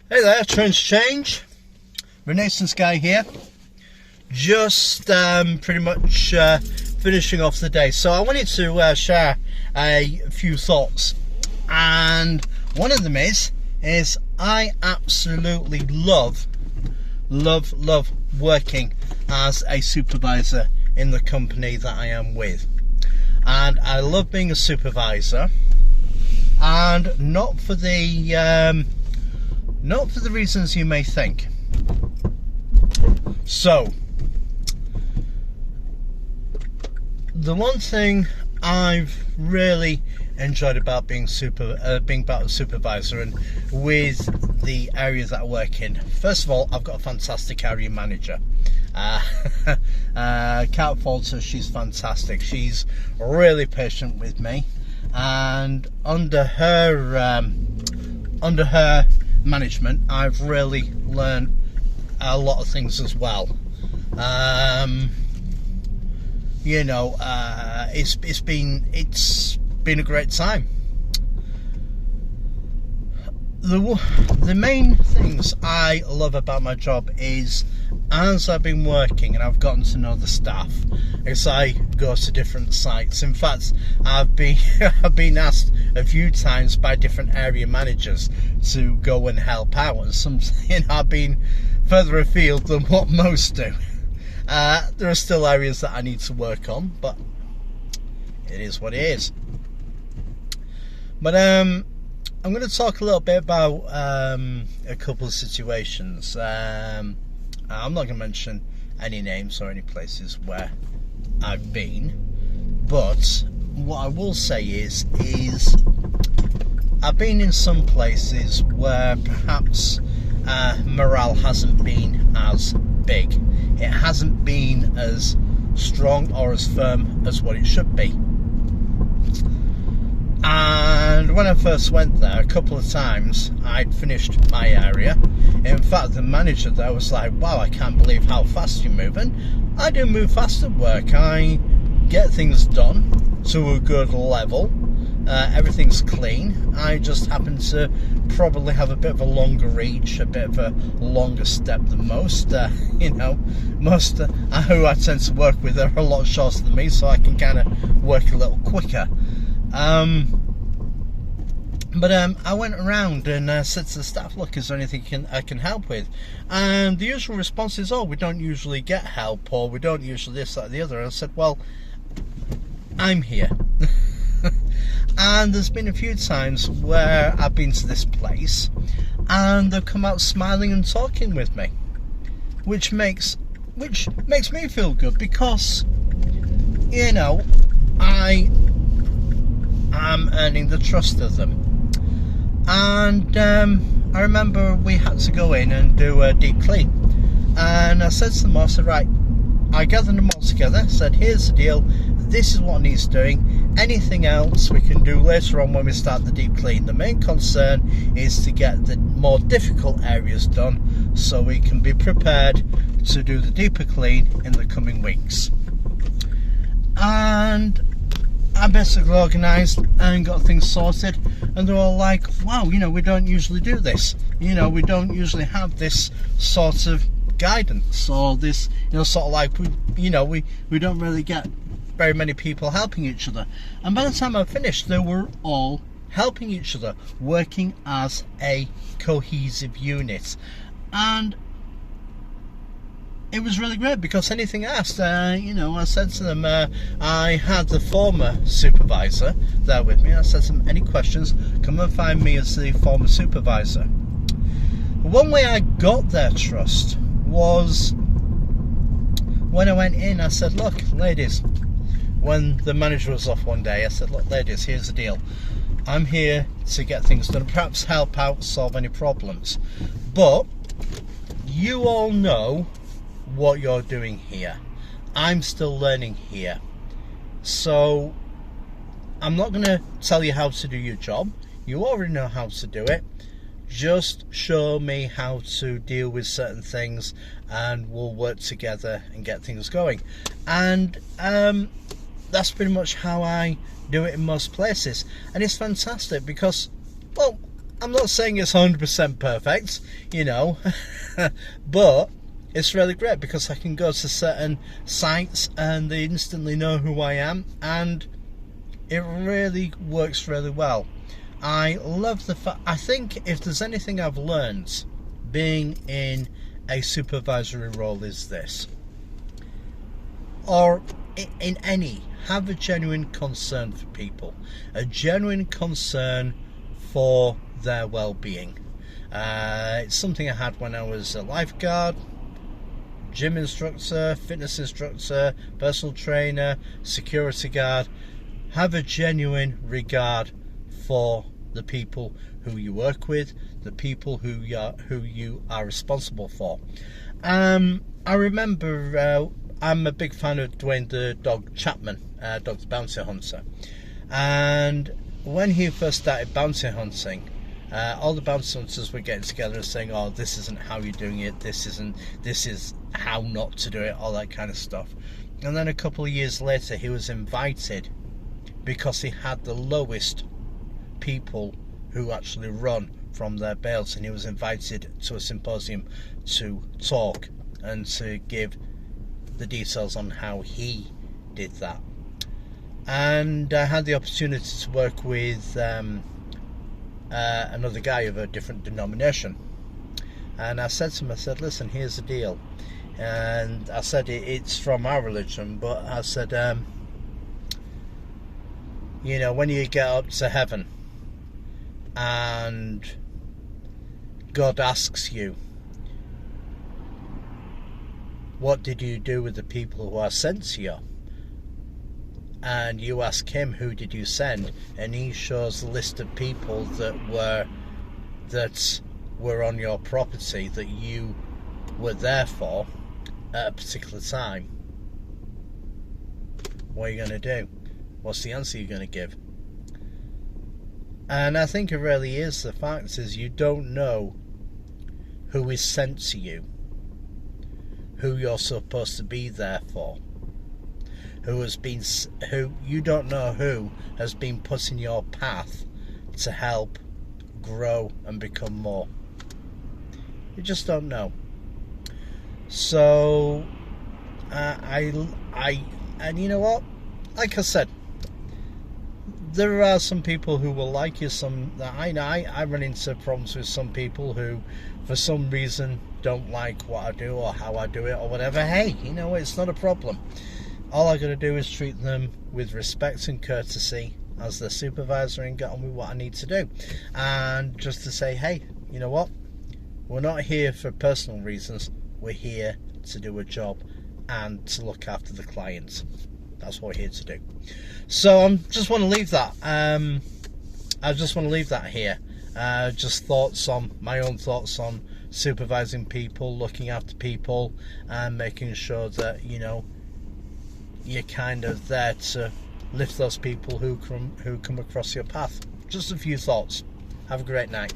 Hey there, Trends Change. Renaissance Guy here. Just pretty much finishing off the day. So I wanted to share a few thoughts. And one of them is I absolutely love working as a supervisor in the company that I am with. And I love being a supervisor, and not for the reasons you may think. So, the one thing I've really enjoyed about being a supervisor and with the area that I work in, first of all, I've got a fantastic area manager. Can't fault her. She's fantastic. She's really patient with me, and under her management, I've really learned a lot of things as well. It's been a great time. The main things I love about my job is, as I've been working and I've gotten to know the staff, as I go to different sites. In fact, I've been asked a few times by different area managers to go and help out, and some I've been further afield than what most do. There are still areas that I need to work on, but it is what it is. But I'm going to talk a little bit about a couple of situations. I'm not going to mention any names or any places where I've been, but what I will say is I've been in some places where perhaps morale hasn't been as big. It hasn't been as strong or as firm as what it should be. And when I first went there, a couple of times I'd finished my area. In fact, the manager there was like, "Wow, I can't believe how fast you're moving." I do move fast at work. I get things done to a good level. Everything's clean. I just happen to probably have a bit of a longer reach, a bit of a longer step than most. Most who I tend to work with are a lot shorter than me, so I can kind of work a little quicker. But I went around and said to the staff, "Look, is there anything I can help with?" And the usual response is, "Oh, we don't usually get help," or "We don't usually this, that, the other." And I said, "Well, I'm here." And there's been a few times where I've been to this place and they've come out smiling and talking with me, which makes me feel good, because I am earning the trust of them. And I remember we had to go in and do a deep clean, and I said to them, I said, "Right," I gathered them all together, said, "Here's the deal, this is what needs doing, anything else we can do later on when we start the deep clean. The main concern is to get the more difficult areas done so we can be prepared to do the deeper clean in the coming weeks." And I basically organised and got things sorted, and they're all like, "Wow, we don't usually do this. We don't usually have this sort of guidance, or this, sort of like, we don't really get very many people helping each other." And by the time I finished, they were all helping each other, working as a cohesive unit. And it was really great, because anything asked, I said to them, I had the former supervisor there with me. I said to them, "Any questions, come and find me as the former supervisor." One way I got their trust was when I went in. I said, "Look, ladies," when the manager was off one day, I said, "Look, ladies, here's the deal. I'm here to get things done, perhaps help out, solve any problems. But you all know what you're doing here. I'm still learning here. So I'm not going to tell you how to do your job. You already know how to do it. Just show me how to deal with certain things, and we'll work together and get things going." And that's pretty much how I do it in most places. And it's fantastic because, well, I'm not saying it's 100% perfect, you know, but it's really great because I can go to certain sites and they instantly know who I am, and it really works really well. I love the fact, I think if there's anything I've learned being in a supervisory role is this, or in any, have a genuine concern for people, a genuine concern for their well-being. It's something I had when I was a lifeguard, gym instructor, fitness instructor, personal trainer, security guard. Have a genuine regard for the people who you work with, the people who you are responsible for. I remember I'm a big fan of Dwayne the Dog Chapman, Dog's Bounty Hunter, and when he first started bounty hunting, all the bounty hunters were getting together and saying, oh, this isn't how you're doing it, this is how not to do it, all that kind of stuff. And then a couple of years later he was invited, because he had the lowest people who actually run from their bails, and he was invited to a symposium to talk and to give the details on how he did that. And I had the opportunity to work with another guy of a different denomination, and I said to him, I said, listen, here's the deal. And I said, it's from our religion, but I said, you know, when you get up to heaven and God asks you, what did you do with the people who are sent to you? And you ask him, who did you send? And he shows the list of people that were on your property that you were there for at a particular time. What are you going to do? What's the answer you're going to give? And I think it really is the fact is you don't know who is sent to you, who you're supposed to be there for, who you don't know who has been put in your path to help grow and become more. You just don't know. So and you know what, like I said, there are some people who will like you. I run into problems with some people who for some reason don't like what I do or how I do it or whatever. Hey, you know, it's not a problem. All I got to do is treat them with respect and courtesy as their supervisor and get on with what I need to do. And just to say, hey, you know what? We're not here for personal reasons. We're here to do a job and to look after the clients. That's what we're here to do. So I just want to leave that. I just want to leave that here. Just my own thoughts on supervising people, looking after people, and making sure that, you know, you're kind of there to lift those people who come across your path. Just a few thoughts. Have a great night.